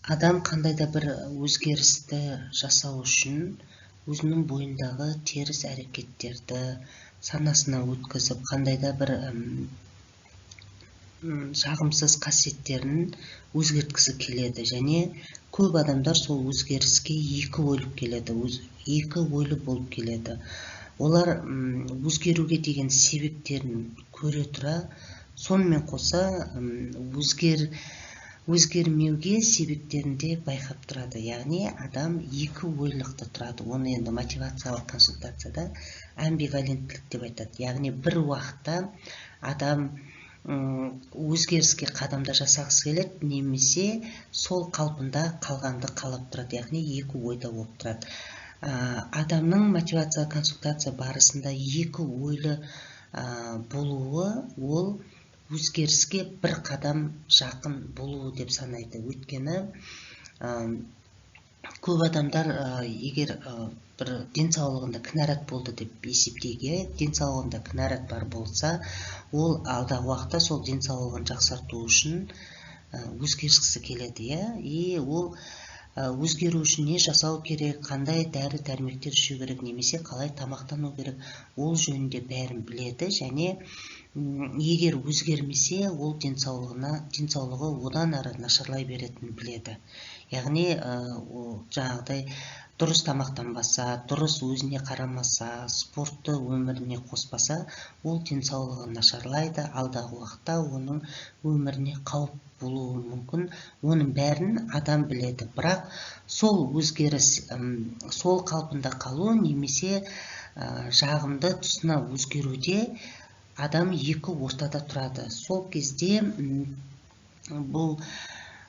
Адам қандай да бір өзгерісті жасау үшін өзінің бойындағы теріс әрекеттерді санасына өткізіп, қандай да бір жағымсыз қасиеттерін өзгерткісі келеді. Және көп адамдар сол өзгеріске екі ойлы болып келеді. Олар өзгеруге деген себептерін көре тұра, сонымен қоса өзгермеуге себептерін де байқап тұрады. Яғни адам екі ойлықты тұрады. Оны енді мотивациялық консультацияда амбиваленттілік деп айтады. Яғни бір уақытта адам өзгеріске қадамда жасағысы келеді, немесе сол қалпында қалғанды қалап тұрады. Яғни екі ойда болып тұрады. Адамның мотивациялық консультация барысында екі ойлы болуы, ол өзгеріске бір қадам жақын болуы деп санайды. Өйткені көп адамдар егер бір денсаулығында кінәрат болды деп есептейге, денсаулығында кінәрат бар болса, ол алдағы уақытта сол денсаулығын жақсарту үшін өзгеріскісі келеді. И ол өзгеру үшін не жасау керек, қандай дәрі-дәрмектер ішу керек, немесе қалай тамақтану керек, ол жөнінде бәрін біледі. Және егер өзгермесе, ол денсаулығы одан ары нашарлай беретінін біледі. Яғни жаңағыдай дұрыс тамақтанбаса, дұрыс өзіне қарамаса, спортты өміріне қоспаса, ол денсаулығы нашарлайды. Алдағы уақытта оның өміріне қауіп болуы мүмкін. Оның бәрін адам біледі. Бірақ сол өзгеріс, сол қалпында қалу немесе жағымды тұсына өзгеруде адам екі ортада тұрады. Сол кезде бұл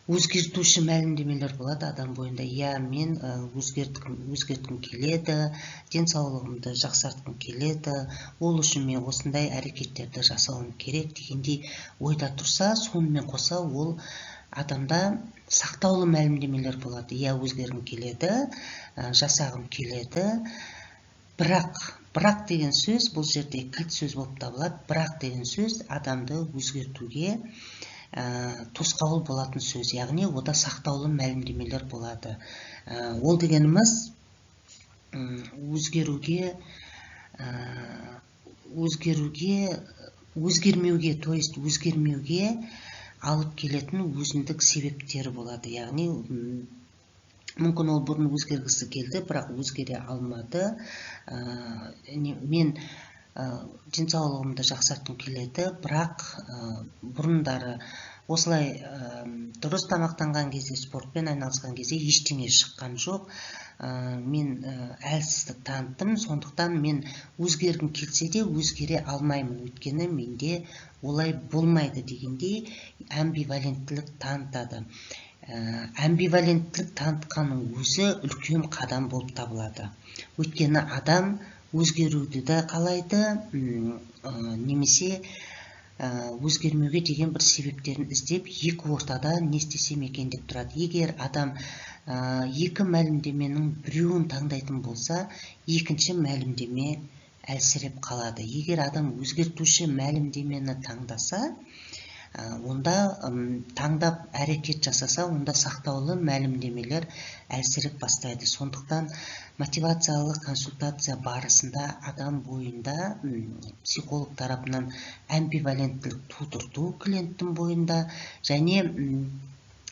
өзгертуші мәлімдемелер болады адам бойында. Мен өзгерткім келеді, денсаулығымды жақсартқым келеді, ол үшін мен осындай әрекеттерді жасауым керек дегендей ойда тұрса, сонымен қоса ол адамда сақтаулы мәлімдемелер болады. Өзгергім келеді, жасағым келеді, бірақ деген сөз бұл жерде кілт сөз болып табылады. Бірақ деген сөз адамды өзгертуге тосқауыл болатын сөз. Яғни ода сақтаулы мәлімдемелер болады. Ол дегеніміз өзгермеуге алып келетін өзіндік себептері болады. Яғни мүмкін ол бұрын өзгергісі келді, бірақ өзгере алмады. Мен денсаулығымды жақсартқым келеді, бірақ бұрындары осылай дұрыс тамақтанған кезде, спортпен айналысқан кезде ештеңе шыққан жоқ. Мен әлсіздік таныттым, сондықтан мен өзгергім келсе де өзгере алмаймын. Өйткені менде олай болмайды дегендей амбиваленттілік танытады. Амбиваленттілік танытқанның өзі үлкен қадам болып табылады. Өйткені адам өзгеруді де қалайды, немесе өзгермеуге деген бір себептерін іздеп, екі ортада не істесем екен деп тұрады. Егер адам екі мәлімдеменің біреуін таңдайтын болса, екінші мәлімдеме әлсіреп қалады. Егер адам өзгертуші мәлімдемені таңдаса, онда таңдап әрекет жасаса, онда сақтаулы мәлімдемелер әлсіреп бастайды. Сондықтан мотивациялық консультация барысында адам бойында психолог тарапынан амбиваленттілік тудырту клиенттің бойында, және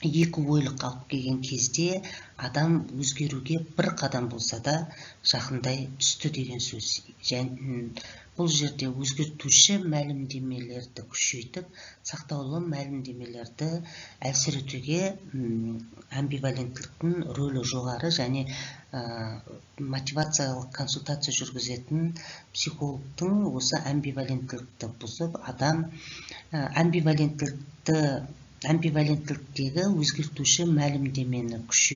екі ойлы қалып келген кезде адам өзгеруге бір қадам болса да жақындай түсті деген сөз. Бұл жерде өзгертуші мәлімдемелерді күшейтіп, сақтаулы мәлімдемелерді әлсіретуге амбиваленттіліктің рөлі жоғары. Және мотивациялық консультация жүргізетін психологтың осы амбиваленттілікті бұзып, адам амбиваленттіліктегі өзгертуші мәлімдемені күшейтіп